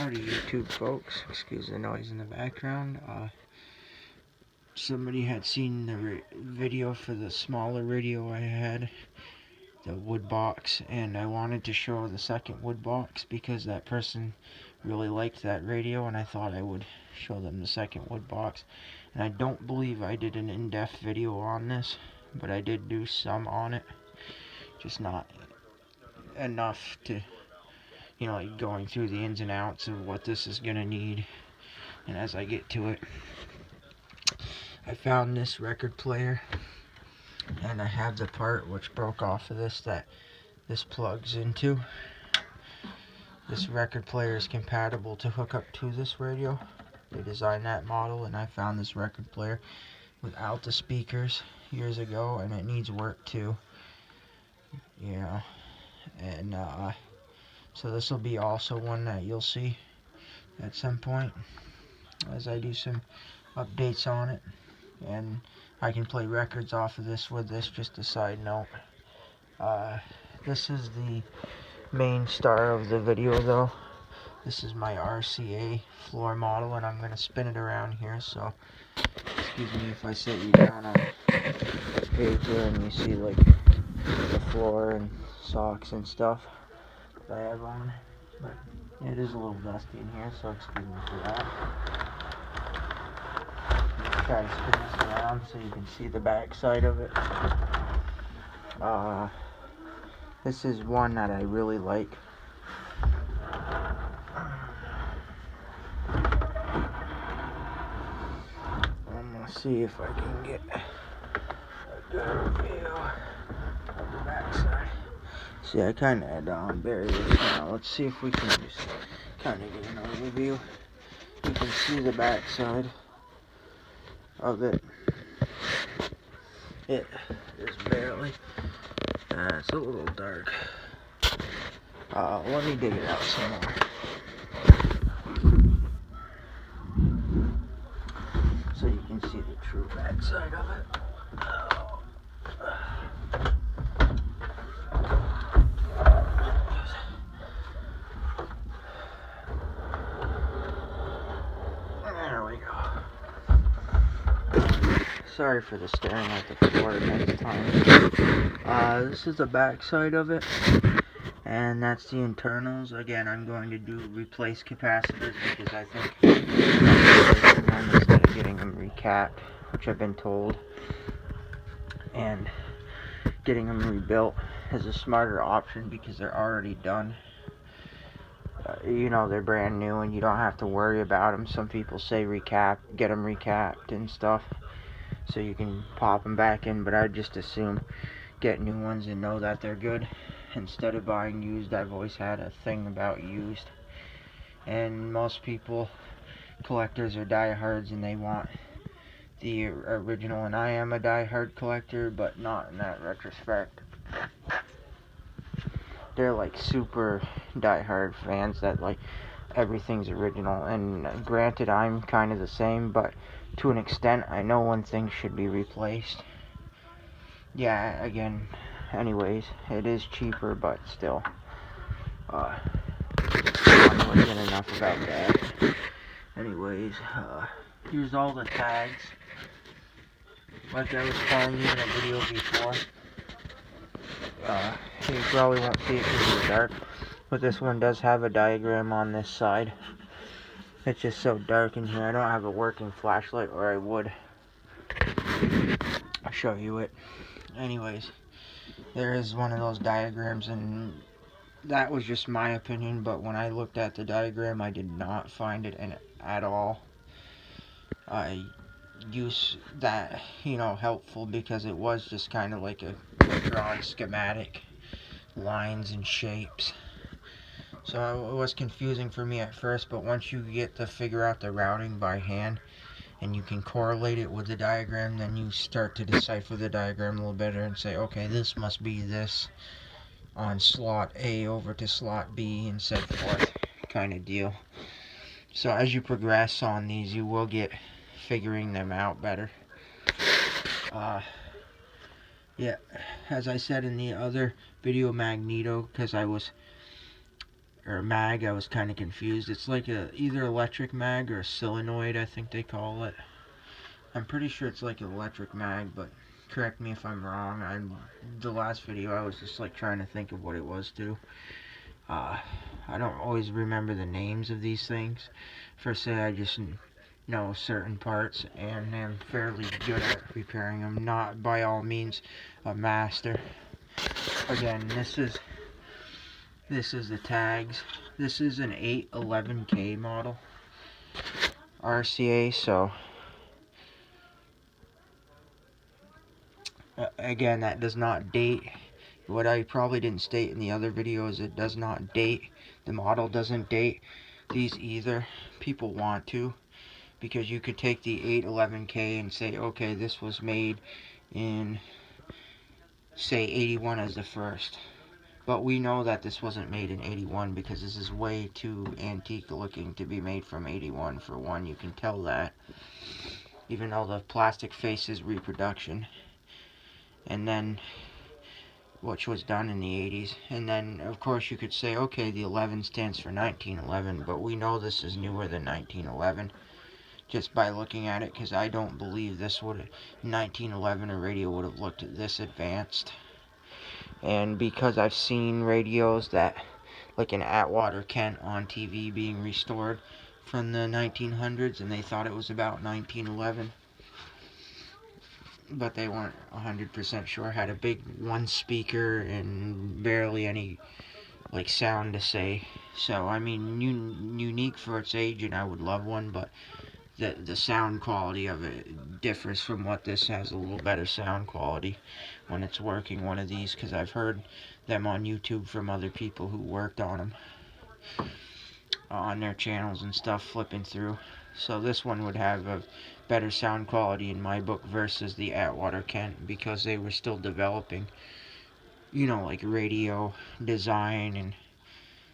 Howdy YouTube folks, excuse the noise in the background. Somebody had seen the video for the smaller radio I had, the wood box, and I wanted to show the second wood box because that person really liked that radio and I thought I would show them the second wood box. And I don't believe I did an in-depth video on this, but I did do some on it, just not enough to, you know, like going through the ins and outs of what this is gonna need. And as I get to it, I found this record player, and I have the part which broke off of this that this plugs into. This record player is compatible to hook up to this radio. They designed that model, and I found this record player without the speakers years ago, and it needs work too. Yeah, and so this will be also one that you'll see at some point as I do some updates on it. And I can play records off of this with this, just a side note. This is the main star of the video though. This is my RCA floor model, and I'm going to spin it around here, so excuse me if I set you down on the page here and you see like the floor and socks and stuff that I have on. But it is a little dusty in here, so excuse me for that. Try to spin this around so you can see the back side of it. This is one that I really like. I'm gonna see if I can get a good view of the back side. See, I kind of had buried this now. Let's see if we can just kind of get an overview. You can see the back side of it. It is barely. It's a little dark. Let me dig it out some more. So you can see the true back side of it. There we go. Sorry for the staring at the floor next time. This is the back side of it, and that's the internals. Again, I'm going to replace capacitors because I think instead of getting them recapped, which I've been told, and getting them rebuilt is a smarter option because they're already done. You know, they're brand new and you don't have to worry about them. Some people say get them recapped and stuff, so you can pop them back in, but I just assume get new ones and know that they're good instead of buying used. I've always had a thing about used, and most people, collectors, are diehards and they want the original, and I am a diehard collector, but not in that retrospect. They're like super diehard fans that like everything's original, and granted I'm kind of the same, but to an extent I know when things should be replaced. Yeah, again, anyways, it is cheaper, but still, I wasn't enough about that. Anyways, here's all the tags, like I was telling you in a video before. You probably won't see it because it's dark, but this one does have a diagram on this side. It's just so dark in here. I don't have a working flashlight, or I would. I'll show you it. Anyways, there is one of those diagrams, and that was just my opinion, but when I looked at the diagram, I did not find it in it at all. I use that, you know, helpful, because it was just kind of like a drawn schematic, lines and shapes. So it was confusing for me at first, but once you get to figure out the routing by hand and you can correlate it with the diagram, then you start to decipher the diagram a little better and say, okay, this must be this on slot A over to slot B and so forth, kind of deal. So as you progress on these, you will get figuring them out better. Yeah, as I said in the other video, magneto, because I was or mag. I was kind of confused. It's like a either electric mag or a solenoid, I think they call it. I'm pretty sure it's like an electric mag, but correct me if I'm wrong. The last video I was just like trying to think of what it was too. I don't always remember the names of these things. For say, I just know certain parts and am fairly good at repairing them. Not by all means a master. Again, this is the tags. This is an 811K model RCA, so again, that does not date. What I probably didn't state in the other video is it does not date. The model doesn't date these either. People want to, because you could take the 811K and say, okay, this was made in, say, 81 as the first. But we know that this wasn't made in 81 because this is way too antique looking to be made from 81. For one, you can tell that. Even though the plastic face is reproduction. And then, which was done in the 80s. And then, of course, you could say, okay, the 11 stands for 1911. But we know this is newer than 1911. Just by looking at it, because I don't believe this would, 1911, a radio would have looked this advanced. And because I've seen radios that, like an Atwater Kent on TV being restored from the 1900s, and they thought it was about 1911, but they weren't 100% sure. Had a big one speaker and barely any like sound to say. So I mean, unique for its age, and I would love one, but the sound quality of it differs from what this has. A little better sound quality when it's working, one of these, because I've heard them on YouTube from other people who worked on them on their channels and stuff, flipping through. So this one would have a better sound quality in my book versus the Atwater Kent, because they were still developing, you know, like radio design and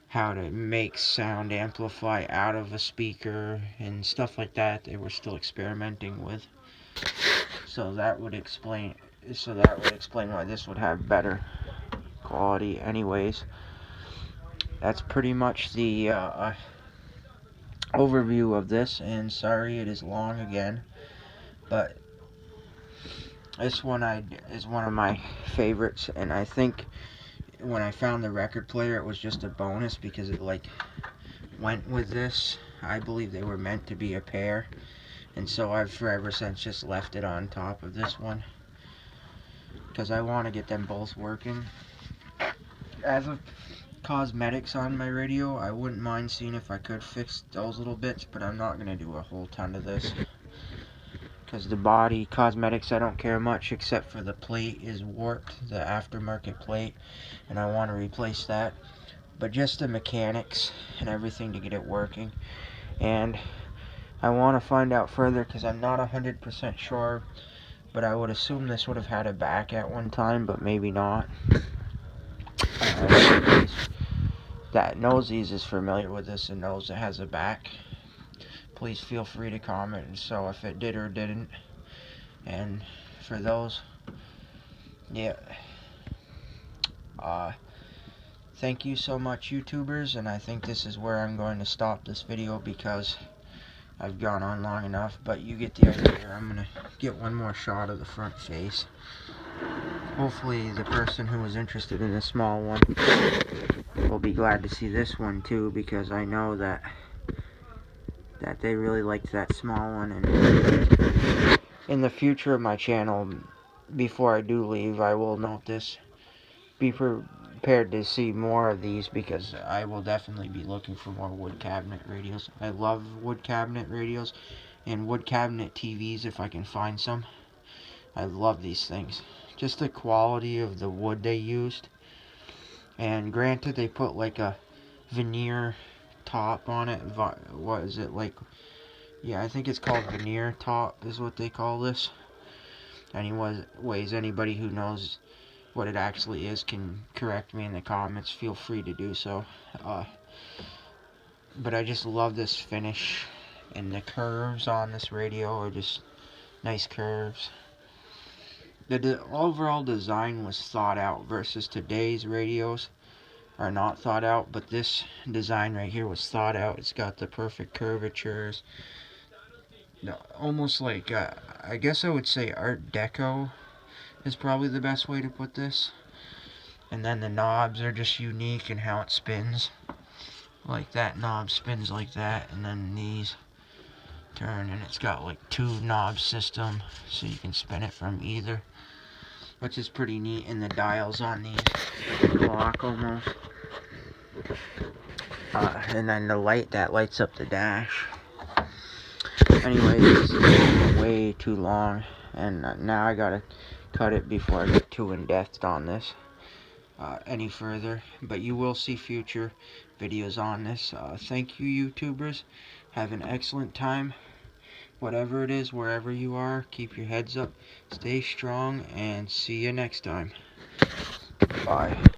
how to make sound amplify out of a speaker and stuff like that. They were still experimenting with. So that would explain why this would have better quality. Anyways, that's pretty much the overview of this, and sorry it is long again, but this one is one of my favorites, and I think when I found the record player, it was just a bonus because it like went with this. I believe they were meant to be a pair, and so I've forever since just left it on top of this one because I want to get them both working. As of cosmetics on my radio, I wouldn't mind seeing if I could fix those little bits, but I'm not going to do a whole ton of this because the body cosmetics I don't care much, except for the plate is warped, the aftermarket plate, and I want to replace that. But just the mechanics and everything to get it working. And I want to find out further because I'm not 100% sure, but I would assume this would have had a back at one time, but maybe not. That knows these is familiar with this and knows it has a back, please feel free to comment and so if it did or didn't. And for those, yeah, thank you so much, YouTubers, and I think this is where I'm going to stop this video because I've gone on long enough, but you get the idea. I'm going to get one more shot of the front face. Hopefully the person who was interested in the small one will be glad to see this one too, because I know that they really liked that small one. And in the future of my channel, before I do leave, I will note this. Be prepared to see more of these because I will definitely be looking for more wood cabinet radios. I love wood cabinet radios and wood cabinet TVs if I can find some. I love these things. Just the quality of the wood they used. And granted, they put like a veneer top on it. What is it like? Yeah, I think it's called veneer top is what they call this. Anyways, anybody who knows what it actually is can correct me in the comments. Feel free to do so. But I just love this finish, and the curves on this radio are just nice curves. The overall design was thought out versus today's radios are not thought out, but this design right here was thought out. It's got the perfect curvatures, almost like I guess I would say Art Deco is probably the best way to put this. And then the knobs are just unique in how it spins. Like that knob spins like that, and then these turn, and it's got like 2 knob system, so you can spin it from either, which is pretty neat. And the dials on these clock almost. And then the light that lights up the dash. Anyway, this is way too long, and now I gotta cut it before I get too in depth on this any further. But you will see future videos on this. Thank you, YouTubers. Have an excellent time. Whatever it is, wherever you are, keep your heads up, stay strong, and see you next time. Bye.